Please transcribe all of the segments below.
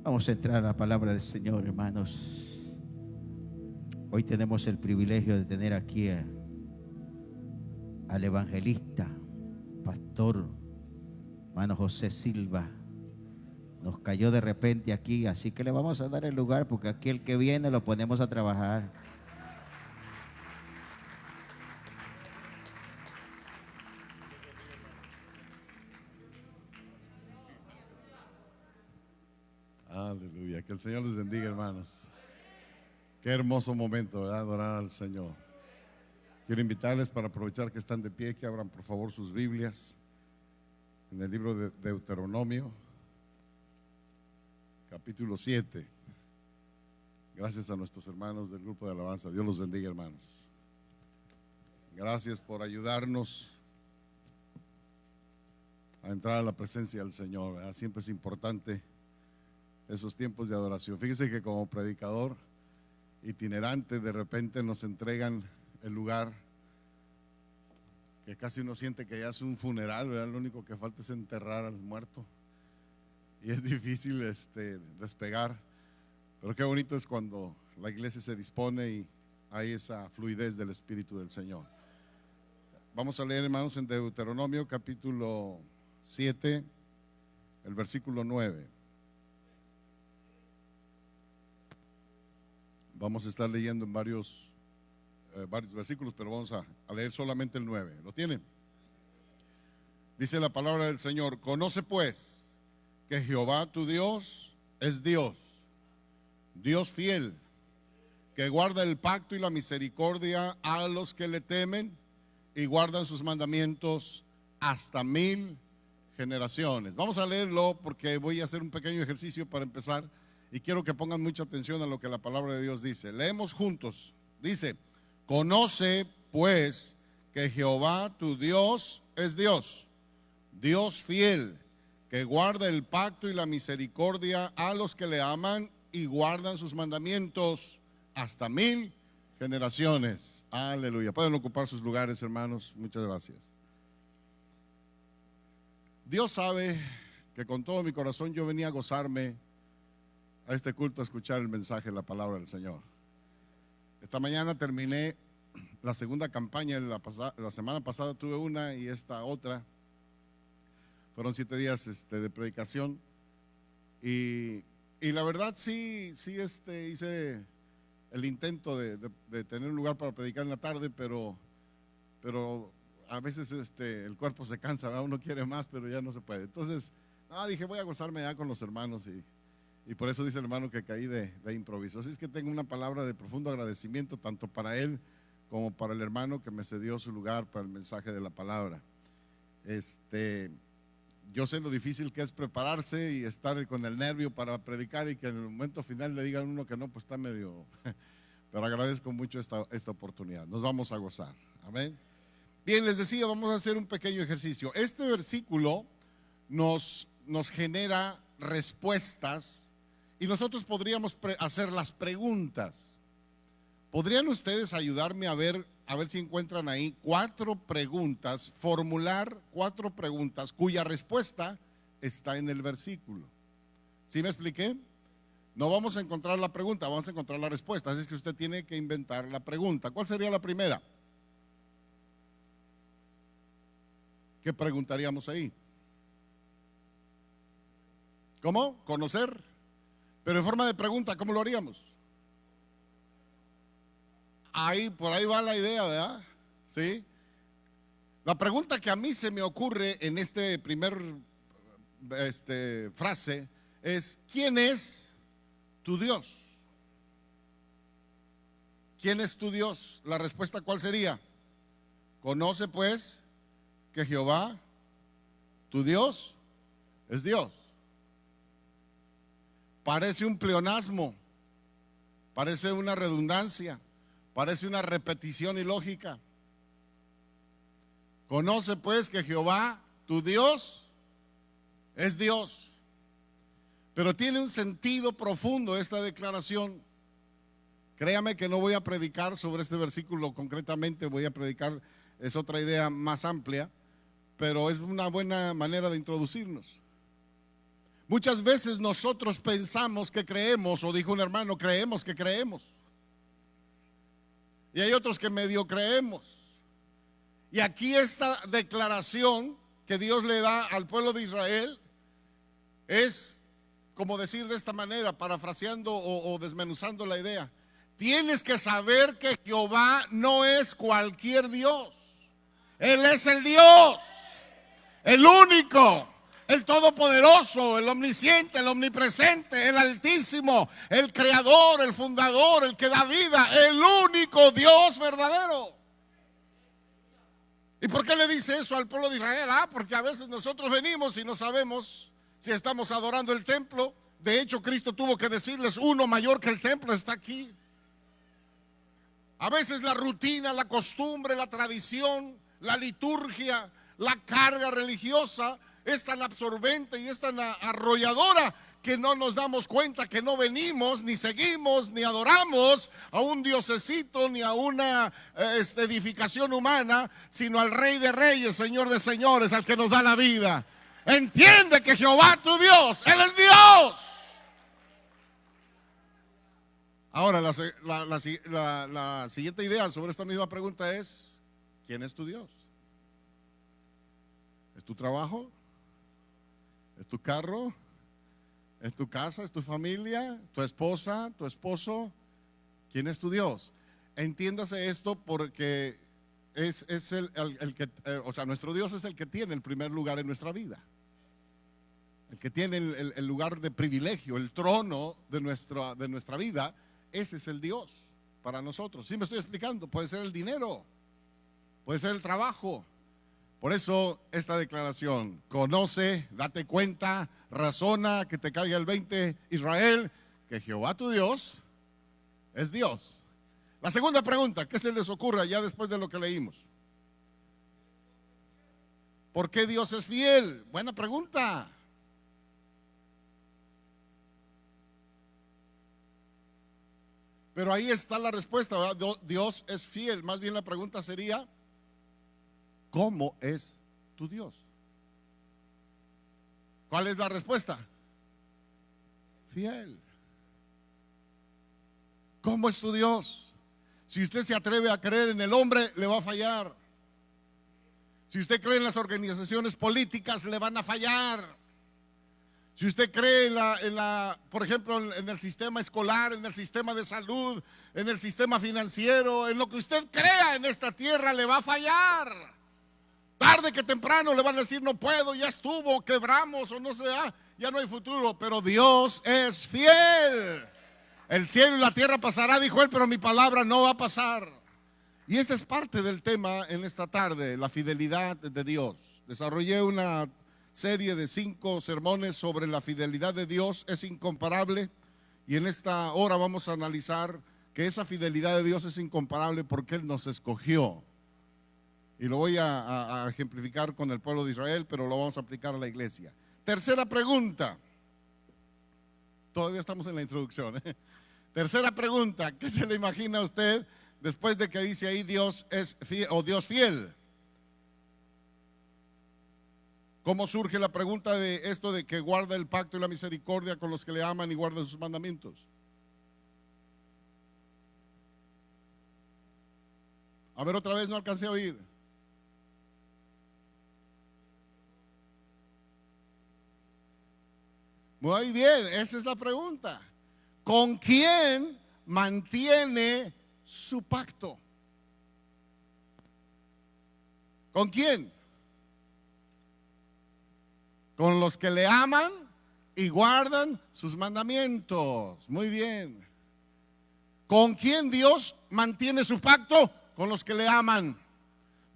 Vamos a entrar a la palabra del Señor, hermanos. Hoy tenemos el privilegio de tener aquí al evangelista, pastor, hermano José Silva. Nos cayó de repente aquí, así que le vamos a dar el lugar porque aquí el que viene lo ponemos a trabajar. Aleluya, que el Señor les bendiga, hermanos. Qué hermoso momento, ¿verdad? Adorar al Señor. Quiero invitarles para aprovechar que están de pie, que abran por favor sus Biblias en el libro de Deuteronomio, capítulo 7. Gracias a nuestros hermanos del grupo de alabanza. Dios los bendiga, hermanos. Gracias por ayudarnos a entrar a la presencia del Señor, ¿verdad? Siempre es importante esos tiempos de adoración. Fíjese que como predicador itinerante de repente nos entregan el lugar que casi uno siente que ya es un funeral, ¿verdad? Lo único que falta es enterrar al muerto y es difícil despegar, pero qué bonito es cuando la iglesia se dispone y hay esa fluidez del Espíritu del Señor. Vamos a leer, hermanos, en Deuteronomio capítulo 7, el versículo 9. Vamos a estar leyendo en varios versículos, pero vamos a leer solamente el 9. ¿Lo tienen? Dice la palabra del Señor: conoce pues que Jehová tu Dios es Dios, Dios fiel, que guarda el pacto y la misericordia a los que le temen y guardan sus mandamientos hasta 1000 generaciones. Vamos a leerlo porque voy a hacer un pequeño ejercicio para empezar. Y quiero que pongan mucha atención a lo que la palabra de Dios dice. Leemos juntos. Dice: conoce pues que Jehová tu Dios es Dios, Dios fiel, que guarda el pacto y la misericordia a los que le aman y guardan sus mandamientos hasta 1000 generaciones. Aleluya. Pueden ocupar sus lugares, hermanos. Muchas gracias. Dios sabe que con todo mi corazón yo venía a gozarme a este culto a escuchar el mensaje, la palabra del Señor. Esta mañana terminé la segunda campaña. La semana pasada tuve una y esta otra. Fueron 7 días de predicación y la verdad sí hice el intento de tener un lugar para predicar en la tarde, pero a veces el cuerpo se cansa, ¿verdad? Uno quiere más, pero ya no se puede. Entonces dije, voy a gozarme ya con los hermanos y por eso dice el hermano que caí de improviso. Así es que tengo una palabra de profundo agradecimiento tanto para él como para el hermano que me cedió su lugar para el mensaje de la palabra. Yo sé lo difícil que es prepararse y estar con el nervio para predicar y que en el momento final le digan a uno que no, pues está medio. Pero agradezco mucho esta oportunidad. Nos vamos a gozar. Amén. Bien, les decía, vamos a hacer un pequeño ejercicio. Este versículo nos genera respuestas y nosotros podríamos hacer las preguntas. ¿Podrían ustedes ayudarme a ver si encuentran ahí 4 preguntas, formular 4 preguntas cuya respuesta está en el versículo? ¿Sí me expliqué? No vamos a encontrar la pregunta, vamos a encontrar la respuesta. Así es que usted tiene que inventar la pregunta. ¿Cuál sería la primera? ¿Qué preguntaríamos ahí? ¿Cómo? ¿Conocer? Pero en forma de pregunta, ¿cómo lo haríamos? Por ahí va la idea, ¿verdad? ¿Sí? La pregunta que a mí se me ocurre en este primer frase es: ¿quién es tu Dios? ¿Quién es tu Dios? La respuesta, ¿cuál sería? Conoce pues que Jehová, tu Dios, es Dios. Parece un pleonasmo, parece una redundancia, parece una repetición ilógica. Conoce pues que Jehová, tu Dios, es Dios. Pero tiene un sentido profundo esta declaración. Créame que no voy a predicar sobre este versículo concretamente, voy a predicar, es otra idea más amplia, pero es una buena manera de introducirnos. Muchas veces nosotros pensamos que creemos, o dijo un hermano, creemos que creemos. Y hay otros que medio creemos. Y aquí esta declaración que Dios le da al pueblo de Israel es como decir de esta manera, parafraseando o desmenuzando la idea. Tienes que saber que Jehová no es cualquier Dios. Él es el Dios, el único, el todopoderoso, el omnisciente, el omnipresente, el altísimo, el creador, el fundador, el que da vida, el único Dios verdadero. ¿Y por qué le dice eso al pueblo de Israel? Porque a veces nosotros venimos y no sabemos si estamos adorando el templo. De hecho, Cristo tuvo que decirles, uno mayor que el templo está aquí. A veces la rutina, la costumbre, la tradición, la liturgia, la carga religiosa es tan absorbente y es tan arrolladora que no nos damos cuenta que no venimos, ni seguimos, ni adoramos a un diosecito, ni a una edificación humana, sino al Rey de Reyes, Señor de Señores, al que nos da la vida. Entiende que Jehová tu Dios, Él es Dios. Ahora la siguiente idea sobre esta misma pregunta es: ¿quién es tu Dios? ¿Es tu trabajo? ¿Es tu carro? ¿Es tu casa? ¿Es tu familia? ¿Tu esposa? ¿Tu esposo? ¿Quién es tu Dios? Entiéndase esto porque es el que, o sea, nuestro Dios es el que tiene el primer lugar en nuestra vida. El que tiene el lugar de privilegio, el trono de nuestra vida. Ese es el Dios para nosotros. ¿Sí me estoy explicando? Puede ser el dinero, puede ser el trabajo. Por eso esta declaración: conoce, date cuenta, razona, que te caiga el 20, Israel, que Jehová tu Dios es Dios. La segunda pregunta, ¿qué se les ocurre ya después de lo que leímos? ¿Por qué Dios es fiel? Buena pregunta. Pero ahí está la respuesta, ¿verdad? Dios es fiel. Más bien la pregunta sería: ¿cómo es tu Dios? ¿Cuál es la respuesta? Fiel. ¿Cómo es tu Dios? Si usted se atreve a creer en el hombre, le va a fallar. Si usted cree en las organizaciones políticas, le van a fallar. Si usted cree por ejemplo, en el sistema escolar, en el sistema de salud, en el sistema financiero, en lo que usted crea en esta tierra, le va a fallar. Tarde que temprano le van a decir: no puedo, ya estuvo, quebramos, o no sé, ya no hay futuro. Pero Dios es fiel. El cielo y la tierra pasará, dijo él, pero mi palabra no va a pasar. Y esta es parte del tema en esta tarde, la fidelidad de Dios. Desarrollé una serie de 5 sermones sobre la fidelidad de Dios. Es incomparable, y en esta hora vamos a analizar que esa fidelidad de Dios es incomparable porque Él nos escogió. Y lo voy a ejemplificar con el pueblo de Israel, pero lo vamos a aplicar a la iglesia. Tercera pregunta. Todavía estamos en la introducción. Tercera pregunta, ¿qué se le imagina a usted después de que dice ahí Dios es fiel, o Dios fiel? ¿Cómo surge la pregunta de esto de que guarda el pacto y la misericordia con los que le aman y guardan sus mandamientos? A ver, otra vez, no alcancé a oír. Muy bien, esa es la pregunta. ¿Con quién mantiene su pacto? ¿Con quién? Con los que le aman y guardan sus mandamientos. Muy bien. ¿Con quién Dios mantiene su pacto? Con los que le aman.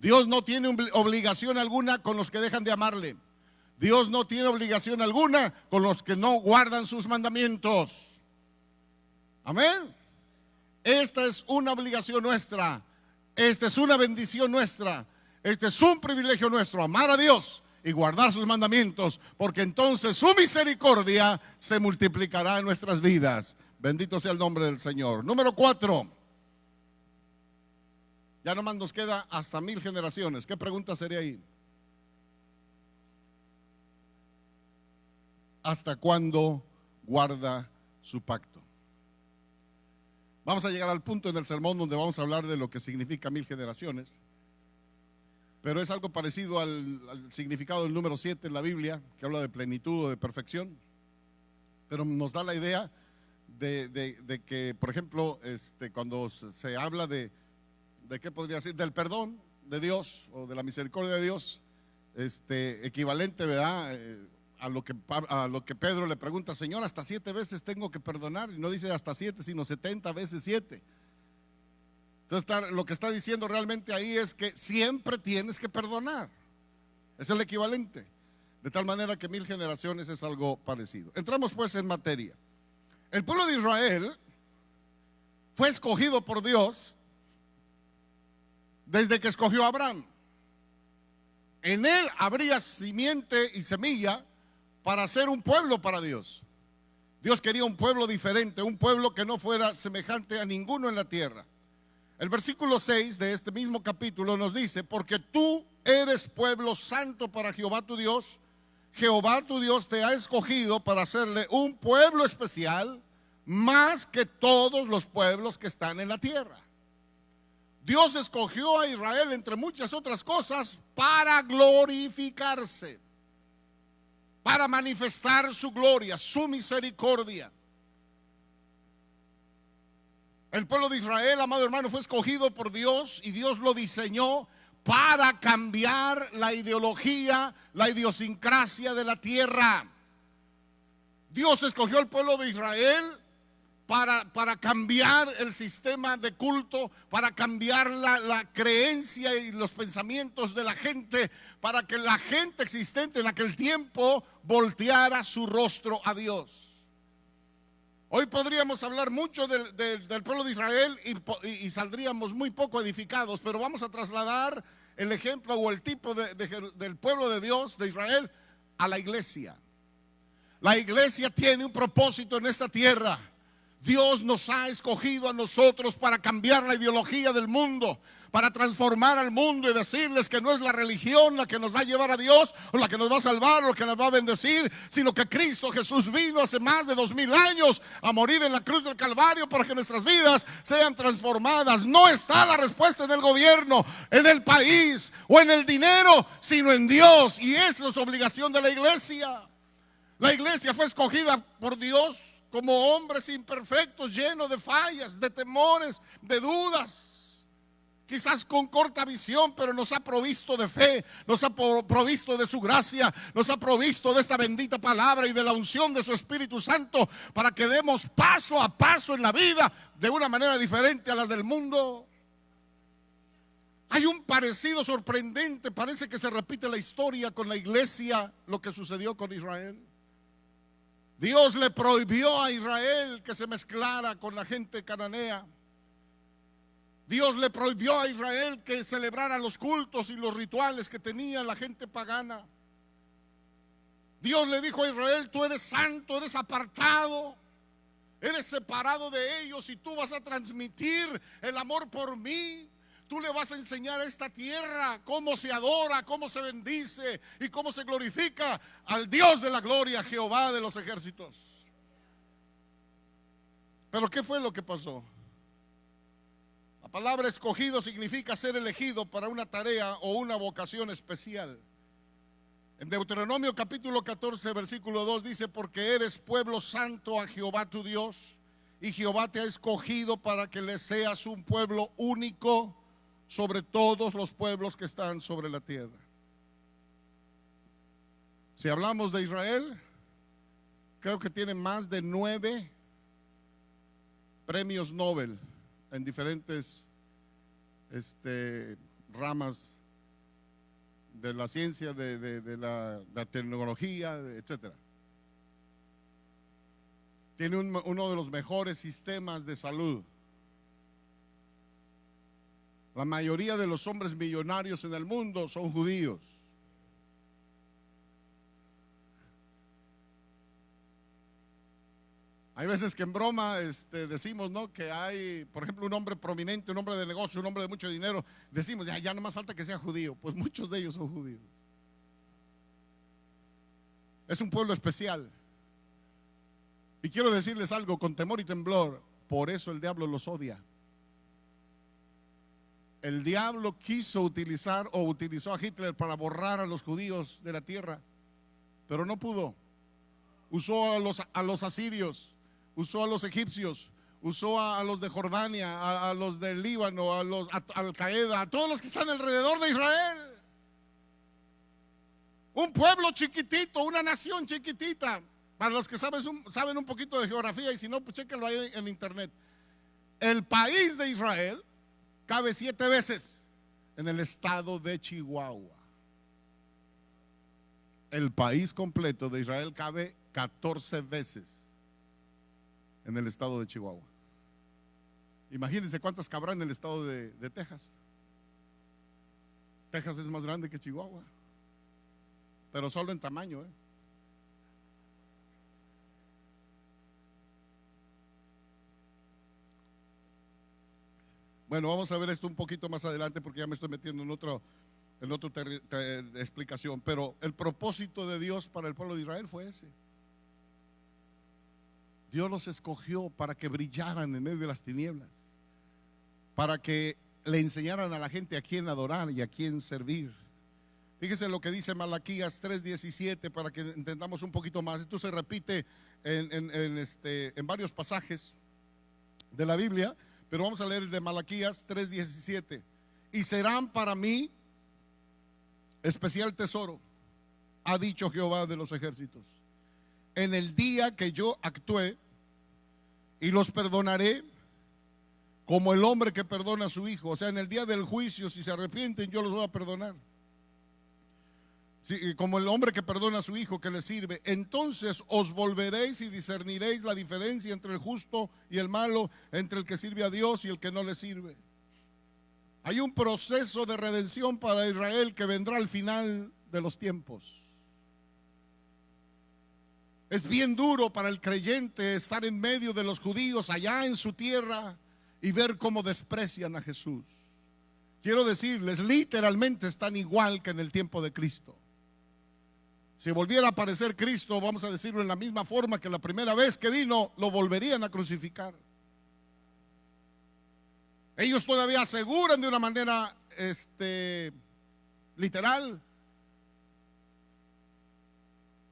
Dios no tiene obligación alguna con los que dejan de amarle. Dios no tiene obligación alguna con los que no guardan sus mandamientos. Amén. Esta es una obligación nuestra. Esta es una bendición nuestra. Este es un privilegio nuestro, amar a Dios y guardar sus mandamientos, porque entonces su misericordia se multiplicará en nuestras vidas. Bendito sea el nombre del Señor. Número 4. Ya nomás nos queda hasta 1000 generaciones. ¿Qué pregunta sería ahí? hasta cuando guarda su pacto. Vamos a llegar al punto en el sermón donde vamos a hablar de lo que significa 1000 generaciones, pero es algo parecido al significado del número 7 en la Biblia, que habla de plenitud o de perfección, pero nos da la idea de que, por ejemplo, cuando se habla de qué podría ser, del perdón de Dios o de la misericordia de Dios, equivalente, ¿verdad? A lo que Pedro le pregunta: Señor, hasta 7 veces tengo que perdonar, y no dice hasta 7, sino 70 veces 7. Entonces lo que está diciendo realmente ahí es que siempre tienes que perdonar. Es el equivalente. De tal manera que 1000 generaciones es algo parecido. Entramos pues en materia. El pueblo de Israel fue escogido por Dios desde que escogió a Abraham. En él habría simiente y semilla para ser un pueblo para Dios. Dios quería un pueblo diferente, un pueblo que no fuera semejante a ninguno en la tierra. El versículo 6 de este mismo capítulo nos dice: porque tú eres pueblo santo para Jehová tu Dios. Jehová tu Dios te ha escogido para hacerle un pueblo especial, más que todos los pueblos que están en la tierra. Dios escogió a Israel, entre muchas otras cosas, para glorificarse, para manifestar su gloria, su misericordia. El pueblo de Israel, amado hermano, fue escogido por Dios, y Dios lo diseñó para cambiar la ideología, la idiosincrasia de la tierra. Dios escogió al pueblo de Israel para cambiar el sistema de culto, para cambiar la creencia y los pensamientos de la gente, para que la gente existente en aquel tiempo volteara su rostro a Dios. Hoy podríamos hablar mucho del pueblo de Israel y saldríamos muy poco edificados, pero vamos a trasladar el ejemplo o el tipo del pueblo de Dios, de Israel, a la iglesia. La iglesia tiene un propósito en esta tierra. Dios nos ha escogido a nosotros para cambiar la ideología del mundo, para transformar al mundo y decirles que no es la religión la que nos va a llevar a Dios, o la que nos va a salvar, o la que nos va a bendecir, sino que Cristo Jesús vino hace más de 2000 años a morir en la cruz del Calvario para que nuestras vidas sean transformadas. No está la respuesta en el gobierno, en el país o en el dinero, sino en Dios, y esa es obligación de la iglesia. La iglesia fue escogida por Dios como hombres imperfectos, llenos de fallas, de temores, de dudas, quizás con corta visión, pero nos ha provisto de fe, nos ha provisto de su gracia, nos ha provisto de esta bendita palabra y de la unción de su Espíritu Santo, para que demos paso a paso en la vida de una manera diferente a la del mundo. Hay un parecido sorprendente, parece que se repite la historia con la iglesia, lo que sucedió con Israel. Dios le prohibió a Israel que se mezclara con la gente cananea. Dios le prohibió a Israel que celebrara los cultos y los rituales que tenía la gente pagana. Dios le dijo a Israel: tú eres santo, eres apartado, eres separado de ellos, y tú vas a transmitir el amor por mí. Tú le vas a enseñar a esta tierra cómo se adora, cómo se bendice y cómo se glorifica al Dios de la gloria, Jehová de los ejércitos. Pero ¿qué fue lo que pasó? La palabra escogido significa ser elegido para una tarea o una vocación especial. En Deuteronomio capítulo 14 versículo 2 dice: porque eres pueblo santo a Jehová tu Dios, y Jehová te ha escogido para que le seas un pueblo único sobre todos los pueblos que están sobre la tierra. Si hablamos de Israel, creo que tiene más de 9 premios Nobel en diferentes ramas de la ciencia, de la tecnología, etcétera. Tiene uno de los mejores sistemas de salud. La mayoría de los hombres millonarios en el mundo son judíos. Hay veces que en broma decimos, ¿no?, que hay, por ejemplo, un hombre prominente, un hombre de negocio, un hombre de mucho dinero. Decimos, ya no más falta que sea judío. Pues muchos de ellos son judíos. Es un pueblo especial. Y quiero decirles algo con temor y temblor. Por eso el diablo los odia. El diablo quiso utilizar o utilizó a Hitler para borrar a los judíos de la tierra, pero no pudo. Usó a los asirios, usó a los egipcios, usó a los de Jordania, a los del Líbano, a Al-Qaeda, a todos los que están alrededor de Israel. Un pueblo chiquitito, una nación chiquitita. Para los que saben un poquito de geografía, y si no, pues chéquenlo ahí en internet. El país de Israel cabe 7 veces en el estado de Chihuahua. El país completo de Israel cabe 14 veces en el estado de Chihuahua. Imagínense cuántas cabrán en el estado de Texas. Texas es más grande que Chihuahua, pero solo en tamaño, ¿eh? Bueno, vamos a ver esto un poquito más adelante porque ya me estoy metiendo en otra explicación. Pero el propósito de Dios para el pueblo de Israel fue ese. Dios los escogió para que brillaran en medio de las tinieblas, para que le enseñaran a la gente a quién adorar y a quién servir. Fíjese lo que dice Malaquías 3:17 para que entendamos un poquito más. Esto se repite en varios pasajes de la Biblia. Pero vamos a leer el de Malaquías 3:17. Y serán para mí especial tesoro, ha dicho Jehová de los ejércitos, en el día que yo actúe, y los perdonaré como el hombre que perdona a su hijo. O sea, en el día del juicio, si se arrepienten, yo los voy a perdonar. Sí, como el hombre que perdona a su hijo que le sirve. Entonces os volveréis y discerniréis la diferencia entre el justo y el malo, entre el que sirve a Dios y el que no le sirve. Hay un proceso de redención para Israel que vendrá al final de los tiempos. Es bien duro para el creyente estar en medio de los judíos allá en su tierra y ver cómo desprecian a Jesús. Quiero decirles, literalmente están igual que en el tiempo de Cristo. Si volviera a aparecer Cristo, vamos a decirlo en la misma forma que la primera vez que vino, lo volverían a crucificar. Ellos todavía aseguran de una manera literal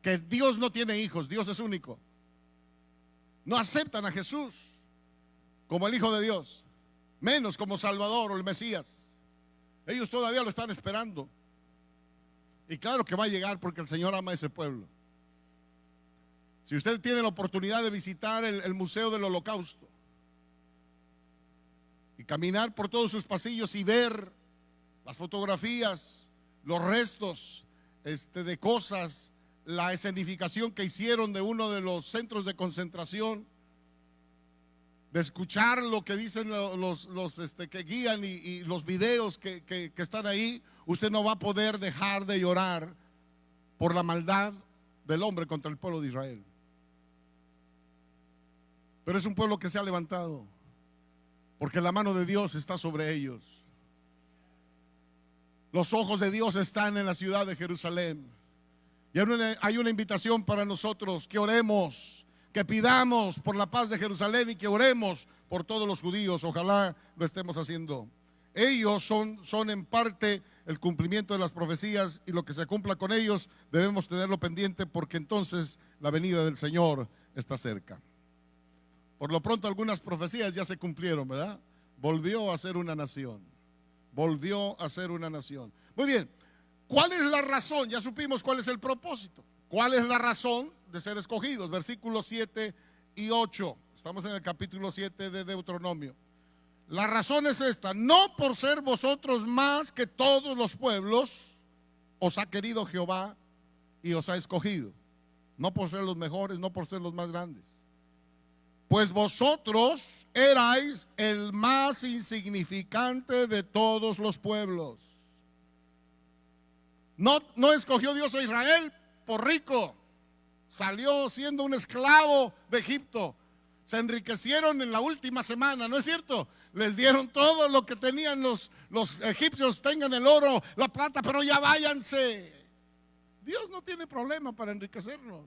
que Dios no tiene hijos, Dios es único. No aceptan a Jesús como el Hijo de Dios, menos como Salvador o el Mesías. Ellos todavía lo están esperando. Y claro que va a llegar porque el Señor ama a ese pueblo. Si usted tiene la oportunidad de visitar el Museo del Holocausto y caminar por todos sus pasillos y ver las fotografías, los restos de cosas, la escenificación que hicieron de uno de los centros de concentración, de escuchar lo que dicen los que guían y los videos que están ahí, usted no va a poder dejar de llorar por la maldad del hombre contra el pueblo de Israel. Pero es un pueblo que se ha levantado porque la mano de Dios está sobre ellos. Los ojos de Dios están en la ciudad de Jerusalén. Y hay una invitación para nosotros que oremos, que pidamos por la paz de Jerusalén y que oremos por todos los judíos. Ojalá lo estemos haciendo. Ellos son en parte el cumplimiento de las profecías, y lo que se cumpla con ellos debemos tenerlo pendiente, porque entonces la venida del Señor está cerca. Por lo pronto algunas profecías ya se cumplieron, ¿verdad? Volvió a ser una nación. Volvió a ser una nación. Muy bien, ¿cuál es la razón? Ya supimos cuál es el propósito. ¿Cuál es la razón de ser escogidos? Versículos 7 y 8. Estamos en el capítulo 7 de Deuteronomio. La razón es esta: no por ser vosotros más que todos los pueblos, os ha querido Jehová y os ha escogido. No por ser los mejores, no por ser los más grandes. Pues vosotros erais el más insignificante de todos los pueblos. No escogió Dios a Israel por rico. Salió siendo un esclavo de Egipto. Se enriquecieron en la última semana, ¿no es cierto? Les dieron todo lo que tenían los egipcios. Tengan el oro, la plata, pero ya váyanse. Dios no tiene problema para enriquecernos.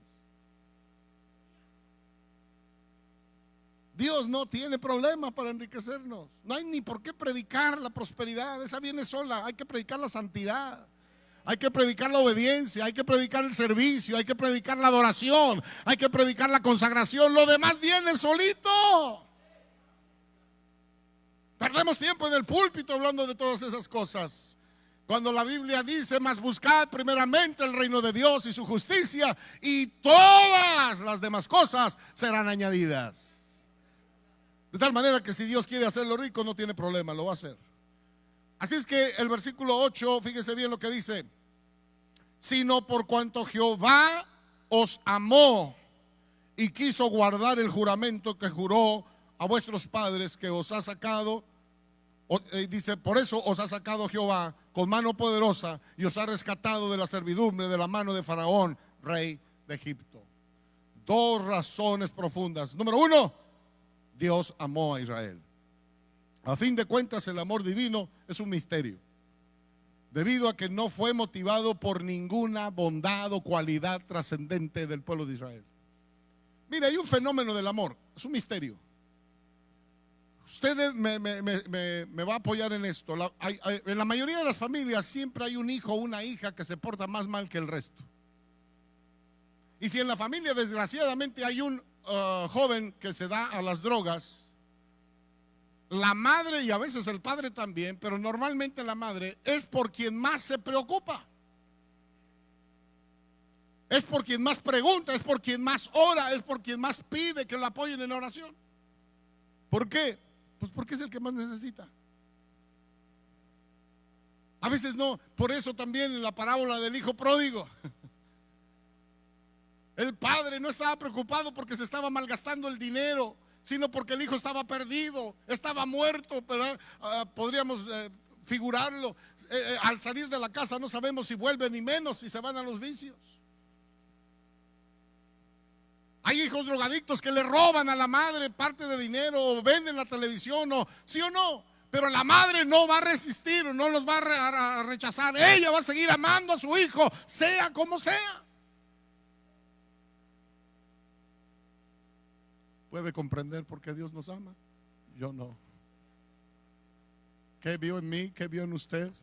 Dios no tiene problema para enriquecernos. No hay ni por qué predicar la prosperidad, esa viene sola. Hay que predicar la santidad, hay que predicar la obediencia, hay que predicar el servicio, hay que predicar la adoración, hay que predicar la consagración. Lo demás viene solito. Perdemos tiempo en el púlpito hablando de todas esas cosas, cuando la Biblia dice: mas buscad primeramente el reino de Dios y su justicia, y todas las demás cosas serán añadidas. De tal manera que si Dios quiere hacerlo rico, no tiene problema, lo va a hacer. Así es que el versículo 8, fíjese bien lo que dice: sino por cuanto Jehová os amó y quiso guardar el juramento que juró a vuestros padres, que os ha sacado, dice, por eso os ha sacado Jehová con mano poderosa y os ha rescatado de la servidumbre, de la mano de Faraón, rey de Egipto. Dos razones profundas. Número uno, Dios amó a Israel. A fin de cuentas, el amor divino es un misterio, debido a que no fue motivado por ninguna bondad o cualidad trascendente del pueblo de Israel. Mira, hay un fenómeno del amor, es un misterio. Usted me va a apoyar en esto. En la mayoría de las familias siempre hay un hijo o una hija que se porta más mal que el resto. Y si en la familia desgraciadamente hay un joven que se da a las drogas, la madre y a veces el padre también, pero normalmente la madre es por quien más se preocupa, es por quien más pregunta, es por quien más ora, es por quien más pide que lo apoyen en oración. ¿Por qué? Pues porque es el que más necesita. A veces no. Por eso también en la parábola del hijo pródigo, el padre no estaba preocupado porque se estaba malgastando el dinero, sino porque el hijo estaba perdido, estaba muerto, ¿verdad? Podríamos figurarlo. Al salir de la casa no sabemos si vuelven, ni menos si se van a los vicios. Hay hijos drogadictos que le roban a la madre parte de dinero, o venden la televisión, o sí o no. Pero la madre no va a resistir, no los va a rechazar. Ella va a seguir amando a su hijo, sea como sea. ¿Puede comprender por qué Dios nos ama? Yo no. ¿Qué vio en mí? ¿Qué vio en usted?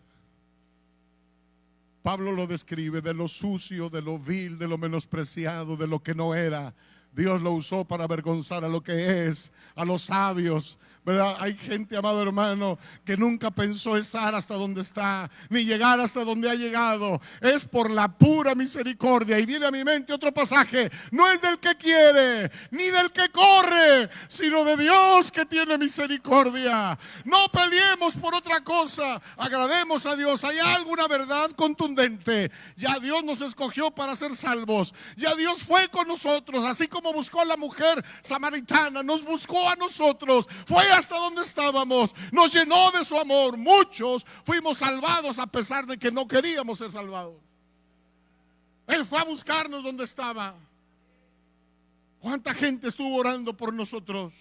Pablo lo describe: de lo sucio, de lo vil, de lo menospreciado, de lo que no era. Dios lo usó para avergonzar a lo que es, a los sabios, ¿verdad? Hay gente, amado hermano, que nunca pensó estar hasta donde está, ni llegar hasta donde ha llegado. Es por la pura misericordia. Y viene a mi mente otro pasaje: no es del que quiere, ni del que corre, sino de Dios que tiene misericordia. No peleemos por otra cosa, agrademos a Dios. Hay alguna verdad contundente: ya Dios nos escogió para ser salvos, ya Dios fue con nosotros, así como buscó a la mujer samaritana, nos buscó a nosotros, fue hasta donde estábamos, nos llenó de su amor. Muchos fuimos salvados a pesar de que no queríamos ser salvados. Él fue a buscarnos donde estaba. ¿Cuánta gente estuvo orando por nosotros?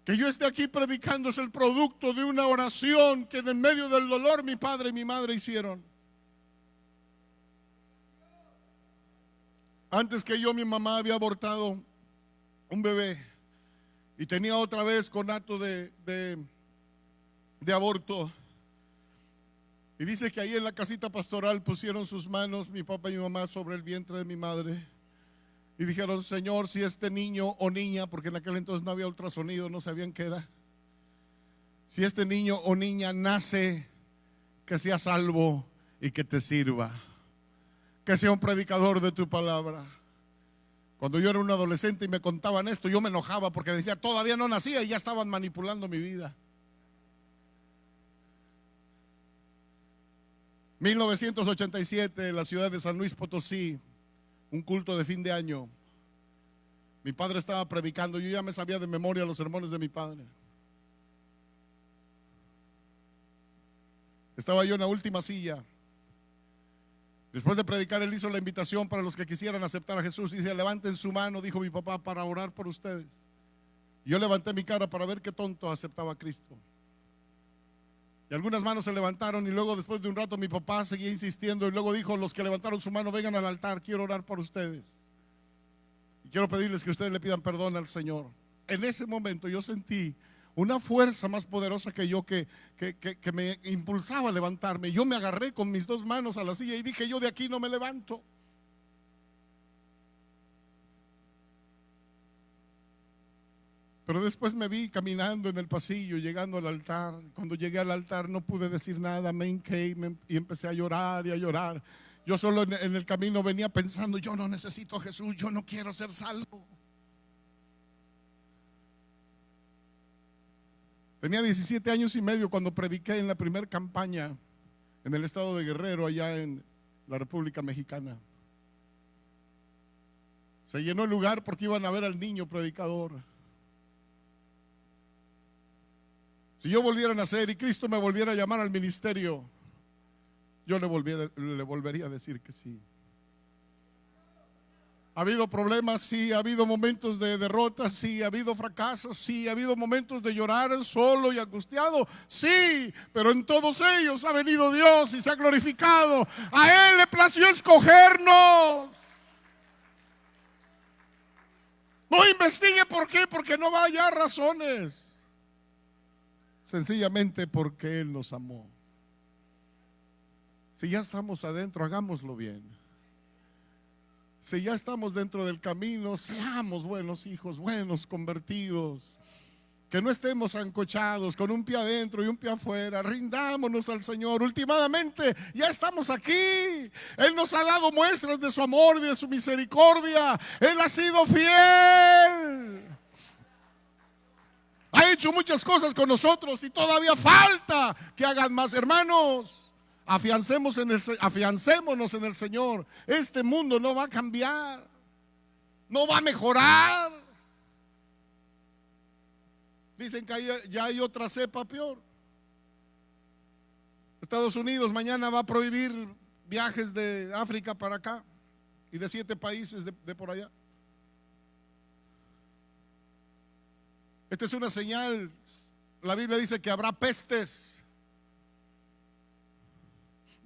Que yo esté aquí predicando es el producto de una oración que en medio del dolor mi padre y mi madre hicieron. Antes que yo, mi mamá había abortado un bebé y tenía otra vez conato de aborto. Y dice que ahí en la casita pastoral pusieron sus manos, mi papá y mi mamá, sobre el vientre de mi madre. Y dijeron: Señor, si este niño o niña, porque en aquel entonces no había ultrasonido, no sabían qué era, si este niño o niña nace, que sea salvo y que te sirva, que sea un predicador de tu palabra. Cuando yo era un adolescente y me contaban esto, yo me enojaba porque decía: todavía no nacía y ya estaban manipulando mi vida. 1987, en la ciudad de San Luis Potosí, un culto de fin de año. Mi padre estaba predicando, yo ya me sabía de memoria los sermones de mi padre. Estaba yo en la última silla. Después de predicar, él hizo la invitación para los que quisieran aceptar a Jesús. Y dice: levanten su mano, dijo mi papá, para orar por ustedes. Yo levanté mi cara para ver qué tonto aceptaba a Cristo. Y algunas manos se levantaron, y luego después de un rato mi papá seguía insistiendo, y luego dijo: los que levantaron su mano, vengan al altar, quiero orar por ustedes. Y quiero pedirles que ustedes le pidan perdón al Señor. en ese momento yo sentí una fuerza más poderosa que yo que me impulsaba a levantarme. Yo me agarré con mis dos manos a la silla y dije, yo de aquí no me levanto. Pero después me vi caminando en el pasillo, llegando al altar. Cuando llegué al altar no pude decir nada, me hinqué y empecé a llorar y a llorar. Yo solo en el camino venía pensando, yo no necesito a Jesús, yo no quiero ser salvo. Tenía 17 años y medio cuando prediqué en la primera campaña en el estado de Guerrero, allá en la República Mexicana. Se llenó el lugar porque iban a ver al niño predicador. Si yo volviera a nacer y Cristo me volviera a llamar al ministerio, yo le volvería a decir que sí. ¿Ha habido problemas? Sí. ¿Ha habido momentos de derrota? Sí. ¿Ha habido fracasos? Sí. ¿Ha habido momentos de llorar solo y angustiado? Sí. Pero en todos ellos ha venido Dios y se ha glorificado. A Él le plació escogernos. No investigue por qué, porque no va a hallar razones. Sencillamente porque Él nos amó. Si ya estamos adentro, hagámoslo bien. Si ya estamos dentro del camino, seamos buenos hijos, buenos convertidos. Que no estemos ancochados con un pie adentro y un pie afuera. Rindámonos al Señor. Últimamente ya estamos aquí. Él nos ha dado muestras de su amor y de su misericordia. Él ha sido fiel. Ha hecho muchas cosas con nosotros y todavía falta que hagan más. Hermanos, afiancémonos en el Señor. Este mundo no va a cambiar, no va a mejorar. Dicen que ya hay otra cepa peor. Estados Unidos mañana va a prohibir viajes de África para acá y de 7 países de por allá. Esta es una señal. La Biblia dice que habrá pestes.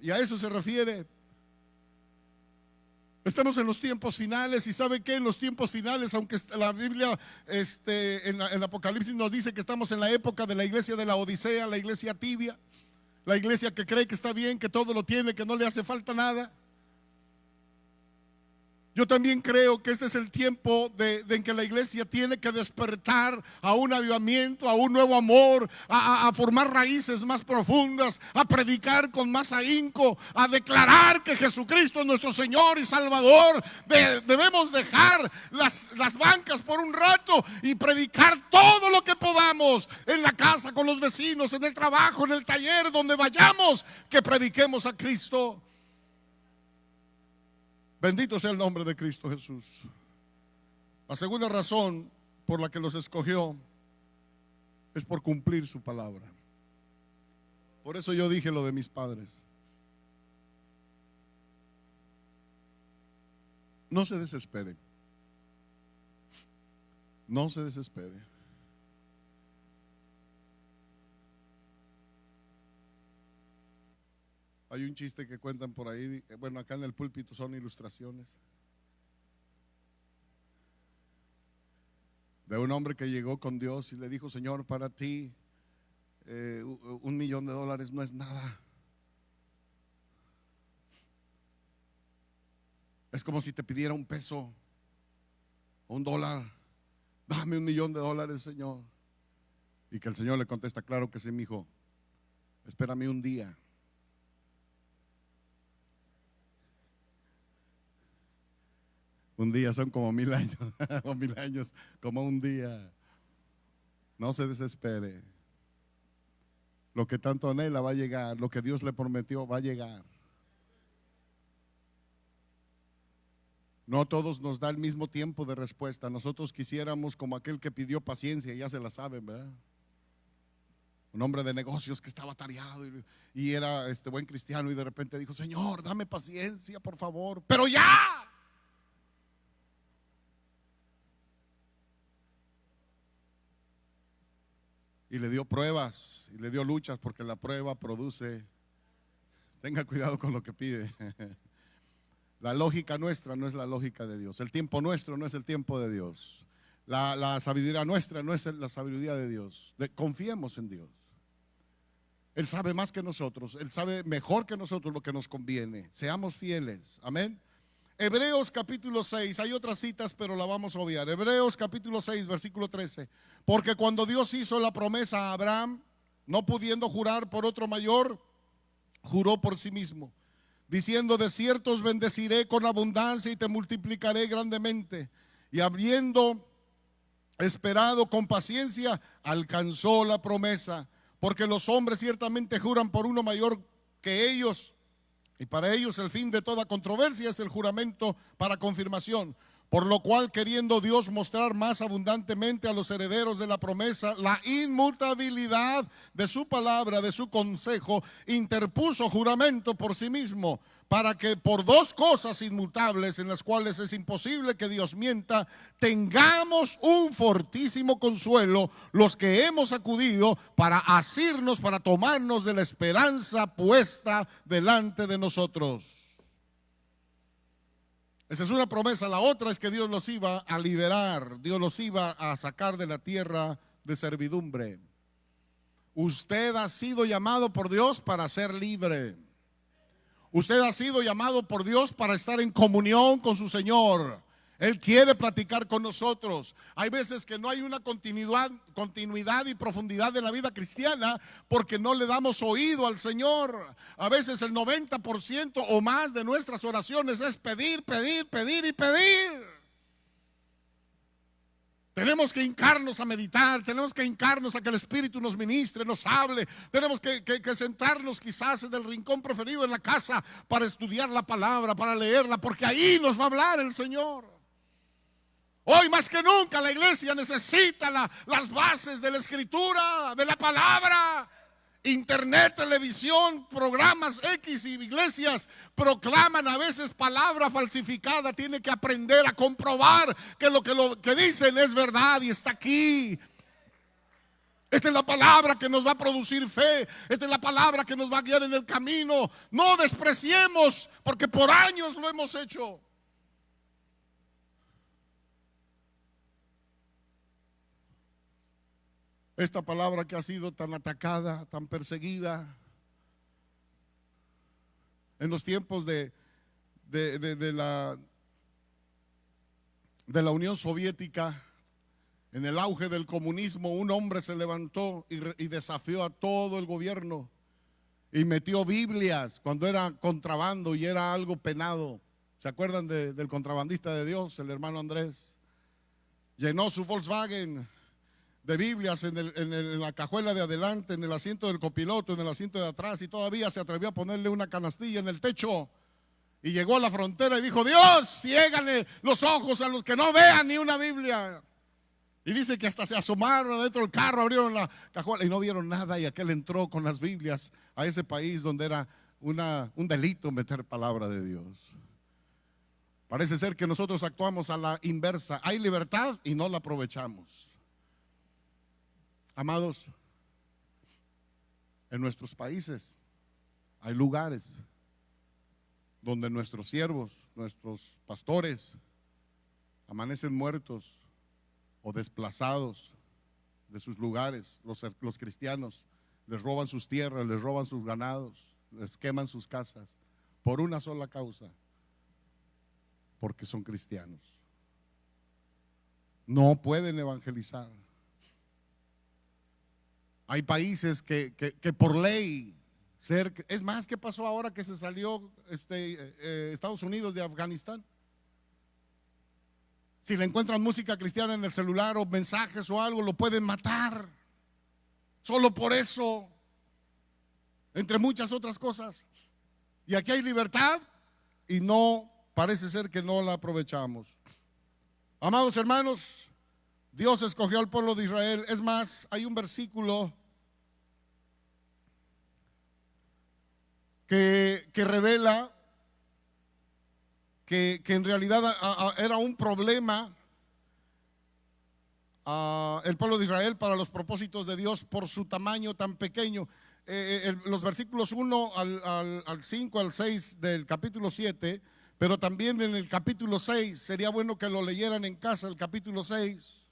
Y a eso se refiere. Estamos en los tiempos finales. Y ¿sabe qué? En los tiempos finales, aunque la Biblia en Apocalipsis nos dice que estamos en la época de la iglesia de la Odisea, la iglesia tibia, la iglesia que cree que está bien, que todo lo tiene, que no le hace falta nada. Yo también creo que este es el tiempo en que la iglesia tiene que despertar a un avivamiento, a un nuevo amor, a formar raíces más profundas, a predicar con más ahínco, a declarar que Jesucristo es nuestro Señor y Salvador. Debemos dejar las bancas por un rato y predicar todo lo que podamos en la casa, con los vecinos, en el trabajo, en el taller, donde vayamos, que prediquemos a Cristo. Bendito sea el nombre de Cristo Jesús. La segunda razón por la que los escogió es por cumplir su palabra. Por eso yo dije lo de mis padres. No se desespere. No se desespere. Hay un chiste que cuentan por ahí, bueno, acá en el púlpito son ilustraciones, de un hombre que llegó con Dios y le dijo: Señor, para ti $1,000,000 no es nada. Es como si te pidiera un peso o $1. Dame $1,000,000, Señor. Y que el Señor le contesta: claro que sí, mi hijo, espérame un día. Un día son como 1,000 años, o 1,000 años como un día. No se desespere. Lo que tanto anhela va a llegar, lo que Dios le prometió va a llegar. No a todos nos da el mismo tiempo de respuesta. Nosotros quisiéramos como aquel que pidió paciencia, ya se la saben, ¿verdad? Un hombre de negocios que estaba atareado y era buen cristiano y de repente dijo: Señor, dame paciencia, por favor, pero ya. Y le dio pruebas y le dio luchas, porque la prueba produce. Tenga cuidado con lo que pide. La lógica nuestra no es la lógica de Dios. El tiempo nuestro no es el tiempo de Dios. la sabiduría nuestra no es la sabiduría de Dios. Confiemos en Dios. Él sabe más que nosotros, Él sabe mejor que nosotros lo que nos conviene. Seamos fieles, amén. Hebreos capítulo 6, hay otras citas pero la vamos a obviar. Hebreos capítulo 6 versículo 13. Porque cuando Dios hizo la promesa a Abraham, no pudiendo jurar por otro mayor, juró por sí mismo, diciendo: de cierto os bendeciré con abundancia y te multiplicaré grandemente. Y habiendo esperado con paciencia, alcanzó la promesa. Porque los hombres ciertamente juran por uno mayor que ellos, y para ellos el fin de toda controversia es el juramento para confirmación. Por lo cual, queriendo Dios mostrar más abundantemente a los herederos de la promesa la inmutabilidad de su palabra, de su consejo, interpuso juramento por sí mismo, para que por dos cosas inmutables, en las cuales es imposible que Dios mienta, tengamos un fortísimo consuelo los que hemos acudido para asirnos, para tomarnos de la esperanza puesta delante de nosotros. Esa es una promesa. La otra es que Dios los iba a liberar, Dios los iba a sacar de la tierra de servidumbre. Usted ha sido llamado por Dios para ser libre. Usted ha sido llamado por Dios para estar en comunión con su Señor. Él quiere platicar con nosotros. Hay veces que no hay una continuidad y profundidad de la vida cristiana porque no le damos oído al Señor. A veces el 90% o más de nuestras oraciones es pedir, pedir, pedir y pedir. Tenemos que hincarnos a meditar, tenemos que hincarnos a que el Espíritu nos ministre, nos hable. Tenemos que sentarnos quizás en el rincón preferido en la casa para estudiar la palabra, para leerla, porque ahí nos va a hablar el Señor. Hoy más que nunca la iglesia necesita las bases de la Escritura, de la palabra. Internet, televisión, programas X y iglesias proclaman a veces palabra falsificada. Tiene que aprender a comprobar que lo que dicen es verdad y está aquí. Esta es la palabra que nos va a producir fe. Esta es la palabra que nos va a guiar en el camino. No despreciemos, porque por años lo hemos hecho. Esta palabra que ha sido tan atacada, tan perseguida en los tiempos de la Unión Soviética, en el auge del comunismo, un hombre se levantó y desafió a todo el gobierno y metió Biblias cuando era contrabando y era algo penado. ¿Se acuerdan del contrabandista de Dios, el hermano Andrés? Llenó su Volkswagen de Biblias en la cajuela de adelante, en el asiento del copiloto, en el asiento de atrás, y todavía se atrevió a ponerle una canastilla en el techo. Y llegó a la frontera y dijo: Dios, ciégale los ojos a los que no vean ni una Biblia. Y dice que hasta se asomaron adentro del carro, abrieron la cajuela y no vieron nada, y aquel entró con las Biblias a ese país donde era un delito meter palabra de Dios. Parece ser que nosotros actuamos a la inversa. Hay libertad y no la aprovechamos. Amados, en nuestros países hay lugares donde nuestros siervos, nuestros pastores amanecen muertos o desplazados de sus lugares. Los cristianos les roban sus tierras, les roban sus ganados, les queman sus casas por una sola causa: porque son cristianos. No pueden evangelizar. Hay países que por ley, es más, ¿qué pasó ahora que se salió Estados Unidos de Afganistán? Si le encuentran música cristiana en el celular o mensajes o algo, lo pueden matar. Solo por eso, entre muchas otras cosas. Y aquí hay libertad y no, parece ser que no la aprovechamos. Amados hermanos, Dios escogió al pueblo de Israel. Es más, hay un versículo que revela que en realidad era un problema el pueblo de Israel para los propósitos de Dios por su tamaño tan pequeño. Los versículos 1 al 5 al 6 del capítulo 7, pero también en el capítulo 6, sería bueno que lo leyeran en casa, el capítulo 6.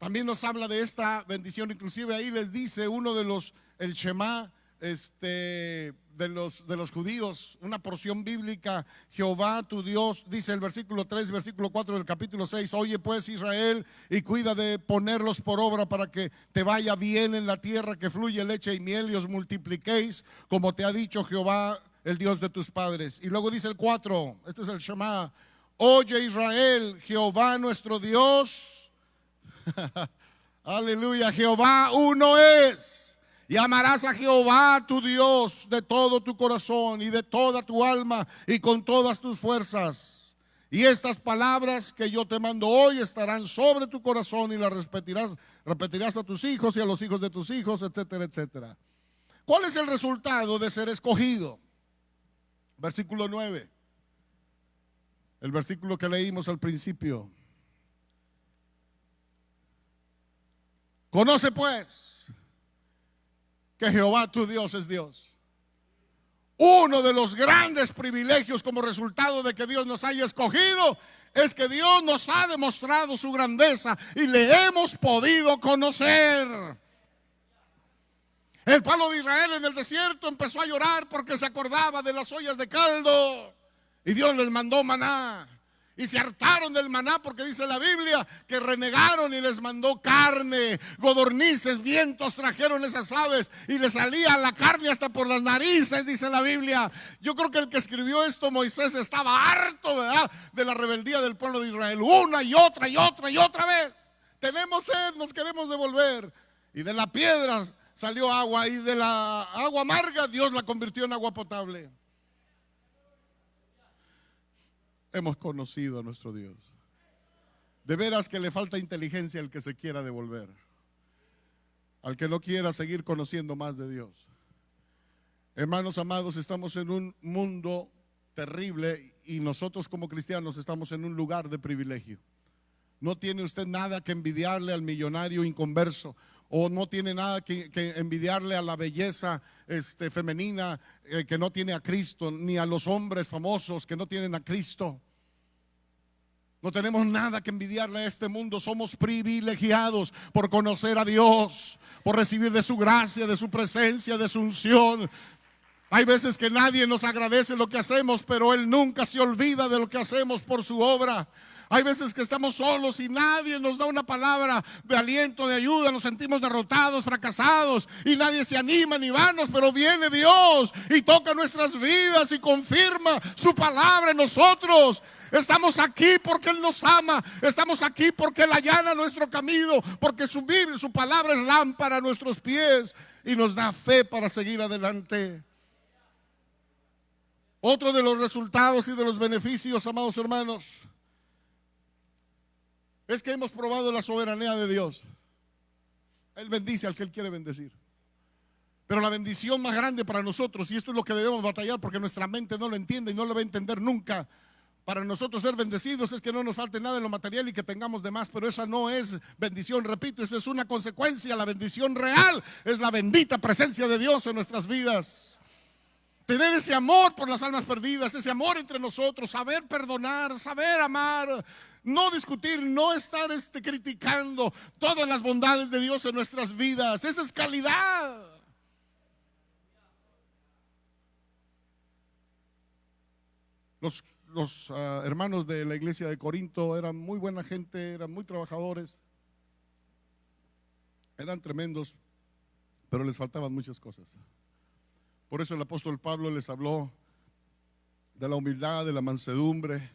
También nos habla de esta bendición, inclusive ahí les dice uno de los, el Shema, de los judíos, una porción bíblica: Jehová tu Dios, dice el versículo 3, versículo 4 del capítulo 6, oye pues Israel, y cuida de ponerlos por obra para que te vaya bien en la tierra que fluye leche y miel, y os multipliquéis como te ha dicho Jehová, el Dios de tus padres. Y luego dice el 4, este es el Shema: oye Israel, Jehová nuestro Dios, aleluya, Jehová uno es, y amarás a Jehová tu Dios de todo tu corazón y de toda tu alma y con todas tus fuerzas. Y estas palabras que yo te mando hoy estarán sobre tu corazón, y las repetirás a tus hijos y a los hijos de tus hijos, etcétera, etcétera. ¿Cuál es el resultado de ser escogido? Versículo 9, el versículo que leímos al principio. Conoce pues que Jehová tu Dios es Dios. Uno de los grandes privilegios como resultado de que Dios nos haya escogido es que Dios nos ha demostrado su grandeza y le hemos podido conocer. El pueblo de Israel en el desierto empezó a llorar porque se acordaba de las ollas de caldo, y Dios les mandó maná. Y se hartaron del maná porque dice la Biblia que renegaron y les mandó carne, codornices, vientos trajeron esas aves y les salía la carne hasta por las narices, dice la Biblia. Yo creo que el que escribió esto, Moisés, estaba harto, ¿verdad?, de la rebeldía del pueblo de Israel, una y otra y otra y otra vez. Tenemos sed, nos queremos devolver. Y de la piedra salió agua, y de la agua amarga Dios la convirtió en agua potable. Hemos conocido a nuestro Dios. De veras que le falta inteligencia al que se quiera devolver, al que no quiera seguir conociendo más de Dios. Hermanos amados, estamos en un mundo terrible y nosotros como cristianos estamos en un lugar de privilegio. No tiene usted nada que envidiarle al millonario inconverso, o no tiene nada que envidiarle a la belleza femenina que no tiene a Cristo, ni a los hombres famosos que no tienen a Cristo. No tenemos nada que envidiarle a este mundo. Somos privilegiados por conocer a Dios, por recibir de su gracia, de su presencia, de su unción. Hay veces que nadie nos agradece lo que hacemos, pero Él nunca se olvida de lo que hacemos por su obra. Hay veces que estamos solos y nadie nos da una palabra de aliento, de ayuda. Nos sentimos derrotados, fracasados, y nadie se anima ni vanos, pero viene Dios y toca nuestras vidas y confirma su palabra en nosotros. Estamos aquí porque Él nos ama. Estamos aquí porque Él allana nuestro camino, porque su Biblia, su palabra es lámpara a nuestros pies y nos da fe para seguir adelante. Otro de los resultados y de los beneficios, amados hermanos, es que hemos probado la soberanía de Dios. Él bendice al que Él quiere bendecir. Pero la bendición más grande para nosotros, y esto es lo que debemos batallar porque nuestra mente no lo entiende y no lo va a entender nunca, para nosotros ser bendecidos es que no nos falte nada en lo material y que tengamos de más. Pero esa no es bendición, repito, esa es una consecuencia. La bendición real es la bendita presencia de Dios en nuestras vidas. Tener ese amor por las almas perdidas, ese amor entre nosotros, saber perdonar, saber amar, no discutir, no estar criticando todas las bondades de Dios en nuestras vidas. Esa es calidad. Los hermanos de la iglesia de Corinto eran muy buena gente, eran muy trabajadores, eran tremendos, pero les faltaban muchas cosas. Por eso el apóstol Pablo les habló de la humildad, de la mansedumbre,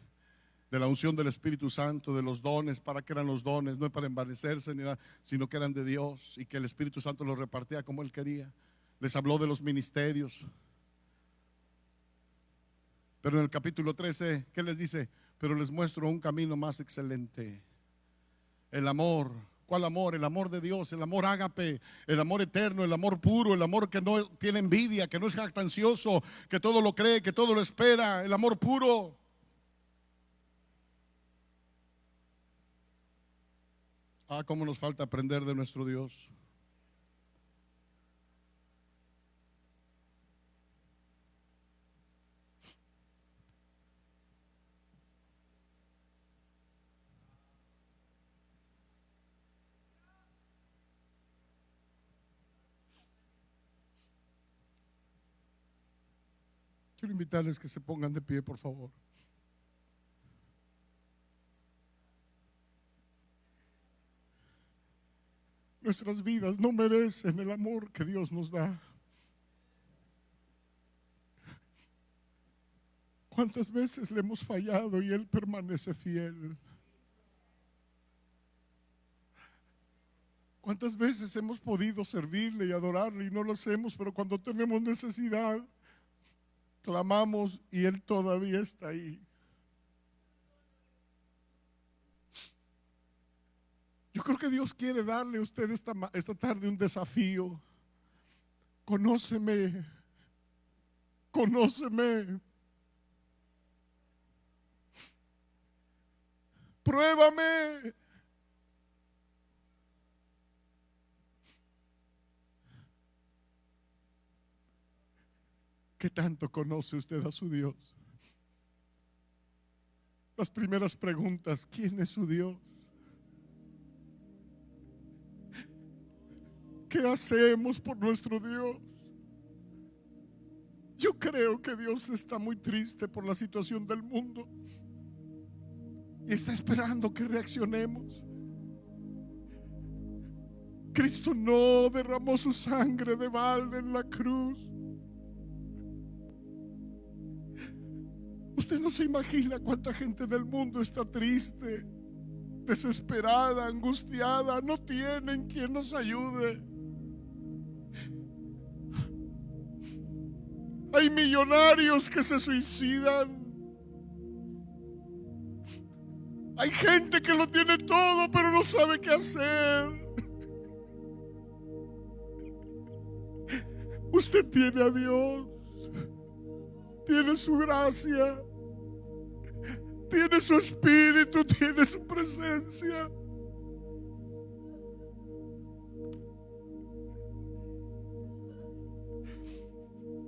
de la unción del Espíritu Santo, de los dones. ¿Para qué eran los dones? No es para envanecerse ni nada, sino que eran de Dios y que el Espíritu Santo los repartía como Él quería. Les habló de los ministerios. Pero en el capítulo 13, ¿qué les dice? Pero les muestro un camino más excelente. El amor. ¿Cuál amor? El amor de Dios, el amor ágape, el amor eterno, el amor puro, el amor que no tiene envidia, que no es jactancioso, que todo lo cree, que todo lo espera, el amor puro. Cómo nos falta aprender de nuestro Dios. Quiero invitarles que se pongan de pie, por favor. Nuestras vidas no merecen el amor que Dios nos da. ¿Cuántas veces le hemos fallado y Él permanece fiel? ¿Cuántas veces hemos podido servirle y adorarle y no lo hacemos? Pero cuando tenemos necesidad, clamamos y Él todavía está ahí. Yo creo que Dios quiere darle a usted esta tarde un desafío. Conóceme, conóceme. Pruébame. ¿Qué tanto conoce usted a su Dios? Las primeras preguntas: ¿quién es su Dios? ¿Qué hacemos por nuestro Dios? Yo creo que Dios está muy triste por la situación del mundo y está esperando que reaccionemos. Cristo no derramó su sangre de balde en la cruz. Usted no se imagina cuánta gente del mundo está triste, desesperada, angustiada, no tienen quien nos ayude. Hay millonarios que se suicidan. Hay gente que lo tiene todo pero no sabe qué hacer. Usted tiene a Dios, tiene su gracia, tiene su espíritu, tiene su presencia.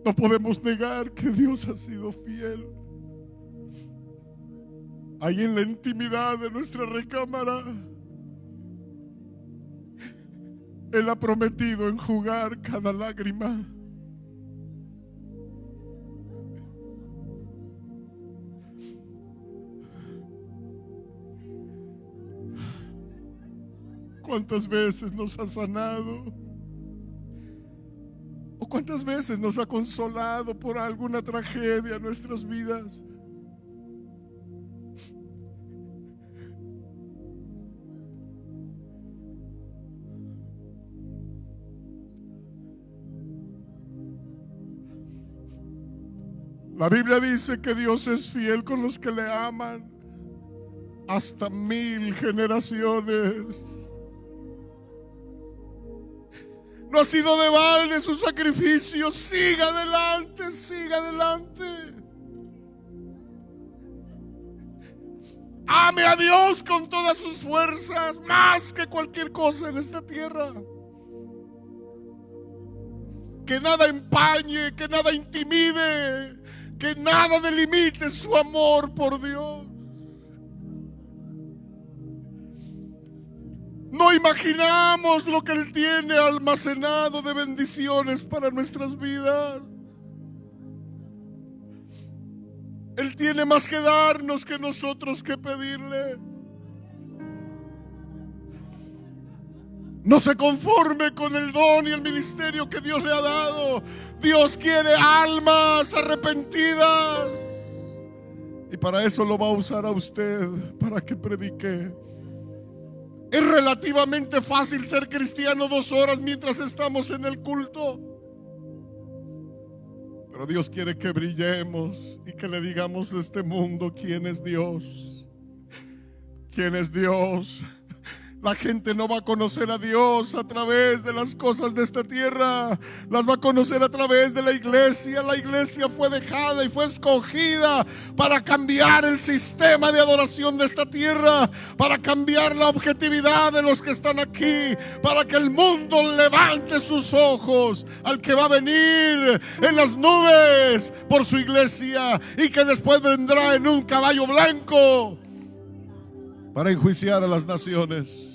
No podemos negar que Dios ha sido fiel. Ahí en la intimidad de nuestra recámara, Él ha prometido enjugar cada lágrima. ¿Cuántas veces nos ha sanado? ¿O cuántas veces nos ha consolado por alguna tragedia en nuestras vidas? La Biblia dice que Dios es fiel con los que le aman hasta 1000 generaciones. No ha sido de balde su sacrificio. Siga adelante, siga adelante. Ame a Dios con todas sus fuerzas, más que cualquier cosa en esta tierra. Que nada empañe, que nada intimide, que nada delimite su amor por Dios. No imaginamos lo que Él tiene almacenado de bendiciones para nuestras vidas. Él tiene más que darnos que nosotros que pedirle. No se conforme con el don y el ministerio que Dios le ha dado. Dios quiere almas arrepentidas. Y para eso lo va a usar a usted, para que predique. Es relativamente fácil ser cristiano 2 horas mientras estamos en el culto. Pero Dios quiere que brillemos y que le digamos a este mundo quién es Dios. ¿Quién es Dios? La gente no va a conocer a Dios a través de las cosas de esta tierra. Las va a conocer a través de la iglesia. La iglesia fue dejada y fue escogida para cambiar el sistema de adoración de esta tierra, para cambiar la objetividad de los que están aquí, para que el mundo levante sus ojos al que va a venir en las nubes por su iglesia y que después vendrá en un caballo blanco para enjuiciar a las naciones.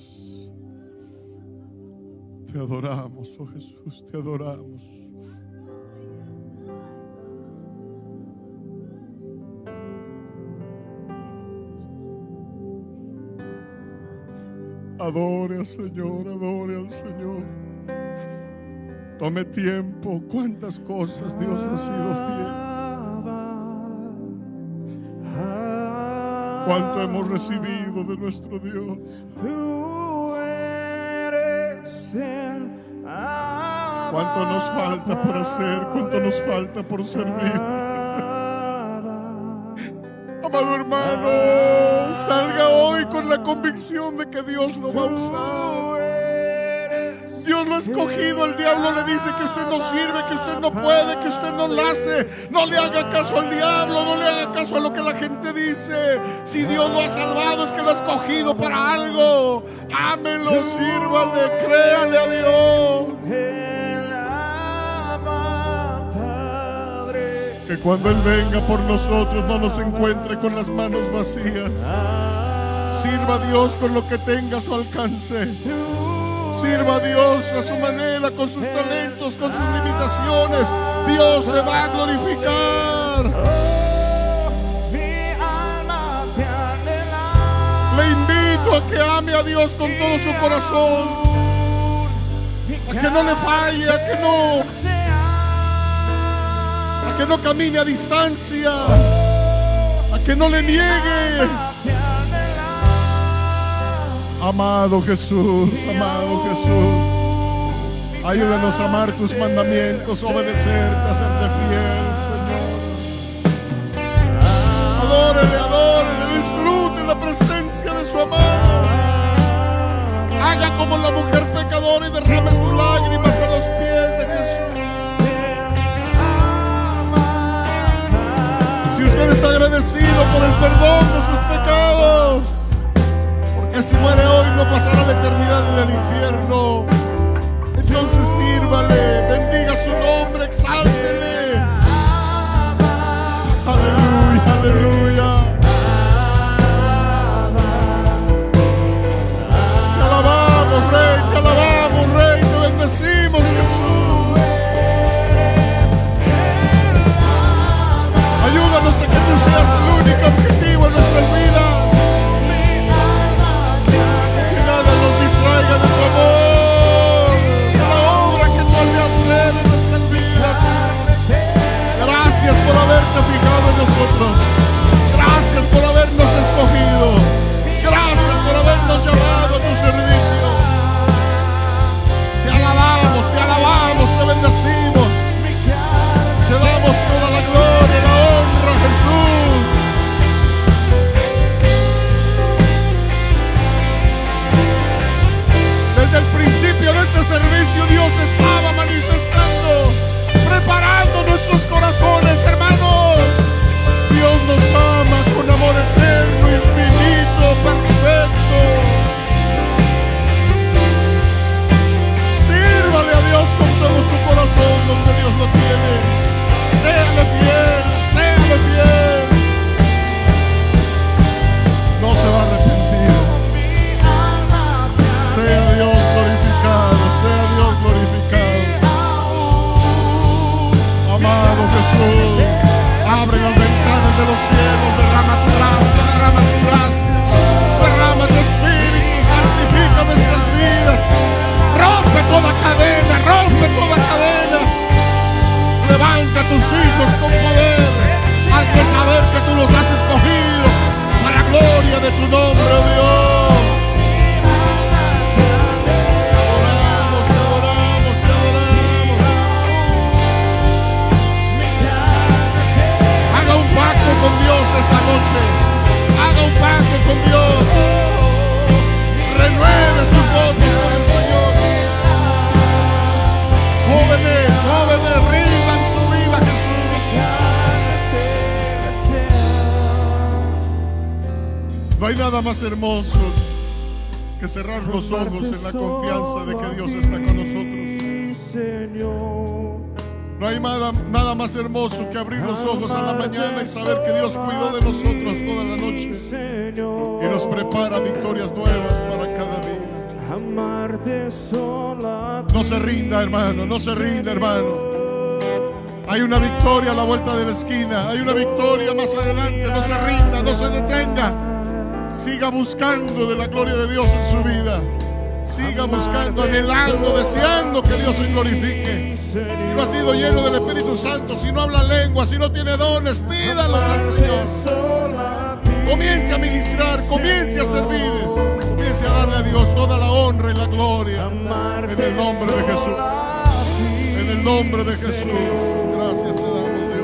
Te adoramos, oh Jesús, te adoramos. Adore al Señor, adore al Señor. Tome tiempo. Cuántas cosas Dios ha sido fiel. Cuánto hemos recibido de nuestro Dios. Tú eres el Cuánto nos falta por hacer, cuánto nos falta por servir. Amado hermano, salga hoy con la convicción de que Dios lo va a usar. Dios lo ha escogido. El diablo le dice que usted no sirve, que usted no puede, que usted no lo hace. No le haga caso al diablo, no le haga caso a lo que la gente dice. Si Dios lo ha salvado, es que lo ha escogido para algo. Ámelo, sírvale, créale a Dios. Que cuando Él venga por nosotros no nos encuentre con las manos vacías. Sirva a Dios con lo que tenga a su alcance. Sirva a Dios a su manera, con sus talentos, con sus limitaciones. Dios se va a glorificar. Le invito a que ame a Dios con todo su corazón, a que no le falle, a que no camine a distancia, a que no le niegue. Amado Jesús, ayúdanos a amar tus mandamientos, obedecerte, a serte fiel, Señor. Adórele, disfrute la presencia de su amado. Haga como la mujer pecadora y derrame sus lágrimas a los pies de Jesús. Si usted está agradecido por el perdón de sus pecados, que si muere hoy no pasará la eternidad en el infierno, entonces sírvale, bendiga su nombre, exáltele. Aleluya, aleluya. Te alabamos, Rey, te bendecimos, Jesús. Ayúdanos a que tú seas el único objetivo en nuestras vidas. Distraiga de tu amor, de la obra que tú has de hacer en nuestras vidas. Gracias por haberte fijado en nosotros. Gracias por habernos escogido. Gracias por habernos llamado a tu servicio. Te alabamos, te bendecimos. Te damos toda la gloria y la honra, Jesús. Desde el principio de este servicio Dios estaba manifestando, preparando nuestros corazones, hermanos. Dios nos ama con amor eterno, infinito, perfecto. Sírvale a Dios con todo su corazón donde Dios lo tiene. Séale fiel, séale fiel. No se va a arrepentir. Sea Dios glorificado, sea Dios glorificado. Amado Jesús, abre las ventanas de los cielos, derrama tu gracia, derrama tu espíritu, santifica nuestras vidas. Rompe toda cadena, levanta a tus hijos con poder. Hazle saber que tú los has escogido para la gloria de tu nombre, oh Dios. Con Dios esta noche, haga un pacto con Dios, renueve sus votos con el Señor. Jóvenes, rindan su vida a Jesús. No hay nada más hermoso que cerrar los ojos en la confianza de que Dios está con nosotros. No hay nada más hermoso que abrir los ojos a la mañana y saber que Dios cuidó de nosotros toda la noche y nos prepara victorias nuevas para cada día. No se rinda, hermano, no se rinda, hermano. Hay una victoria a la vuelta de la esquina, hay una victoria más adelante. No se rinda, no se detenga. Siga buscando de la gloria de Dios en su vida. Siga buscando, anhelando, deseando que Dios se glorifique. Si no ha sido lleno del Espíritu Santo, si no habla lengua, si no tiene dones, pídalos al Señor. Comience a ministrar, comience a servir, comience a darle a Dios toda la honra y la gloria. En el nombre de Jesús. En el nombre de Jesús. Gracias te damos, Dios.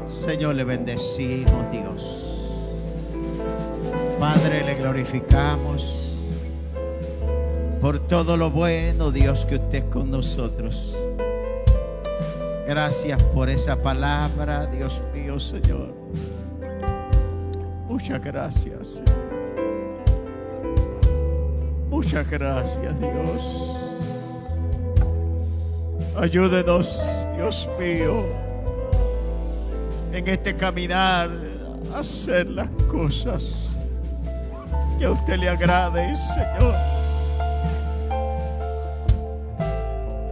Señor, le bendecimos, Dios. Padre, le glorificamos por todo lo bueno, Dios, que usted es con nosotros. Gracias por esa palabra, Dios mío, Señor. Muchas gracias. Muchas gracias, Dios. Ayúdenos, Dios mío, en este caminar a hacer las cosas que a usted le agrade, Señor.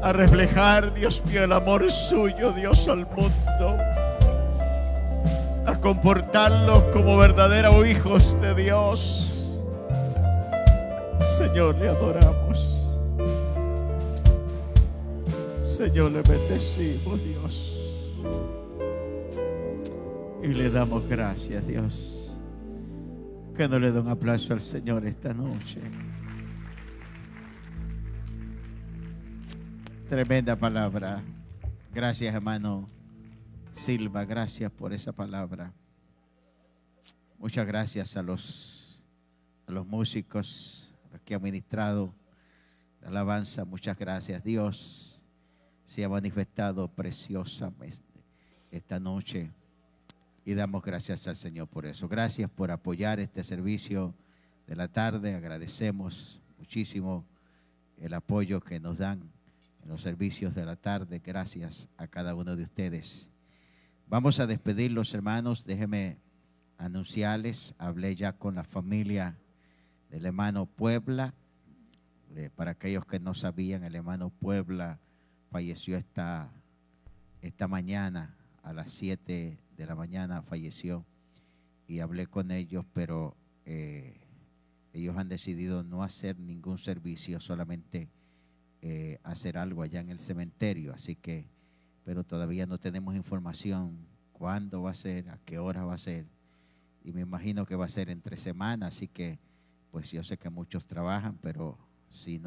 A reflejar, Dios mío, el amor suyo, Dios, al mundo. A comportarlos como verdaderos hijos de Dios. Señor, le adoramos. Señor, le bendecimos, Dios. Y le damos gracias, Dios. Que no le dé un aplauso al Señor esta noche. Tremenda palabra. Gracias, hermano Silva. Gracias por esa palabra. Muchas gracias a los músicos, a los que han ministrado la alabanza. Muchas gracias. Dios se ha manifestado preciosamente esta noche. Y damos gracias al Señor por eso. Gracias por apoyar este servicio de la tarde. Agradecemos muchísimo el apoyo que nos dan en los servicios de la tarde. Gracias a cada uno de ustedes. Vamos a despedirlos, hermanos. Déjenme anunciarles. Hablé ya con la familia del hermano Puebla. Para aquellos que no sabían, el hermano Puebla falleció esta mañana a las 7 de la mañana falleció, y hablé con ellos, pero ellos han decidido no hacer ningún servicio, solamente hacer algo allá en el cementerio. Así que, pero todavía no tenemos información cuándo va a ser, a qué hora va a ser, y me imagino que va a ser entre semanas. Así que, pues yo sé que muchos trabajan, pero si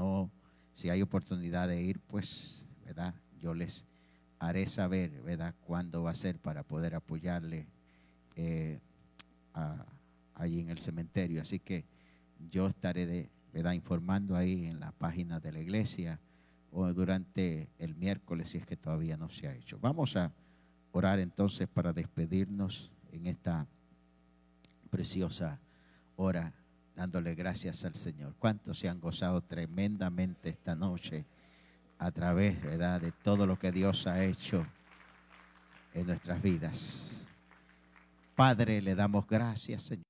hay oportunidad de ir, pues, ¿verdad? Yo les haré saber, ¿verdad?, cuándo va a ser para poder apoyarle allí en el cementerio. Así que yo estaré, ¿verdad?, informando ahí en la página de la iglesia o durante el miércoles, si es que todavía no se ha hecho. Vamos a orar entonces para despedirnos en esta preciosa hora, dándole gracias al Señor. ¿Cuántos se han gozado tremendamente esta noche a través, ¿verdad?, de todo lo que Dios ha hecho en nuestras vidas? Padre, le damos gracias, Señor.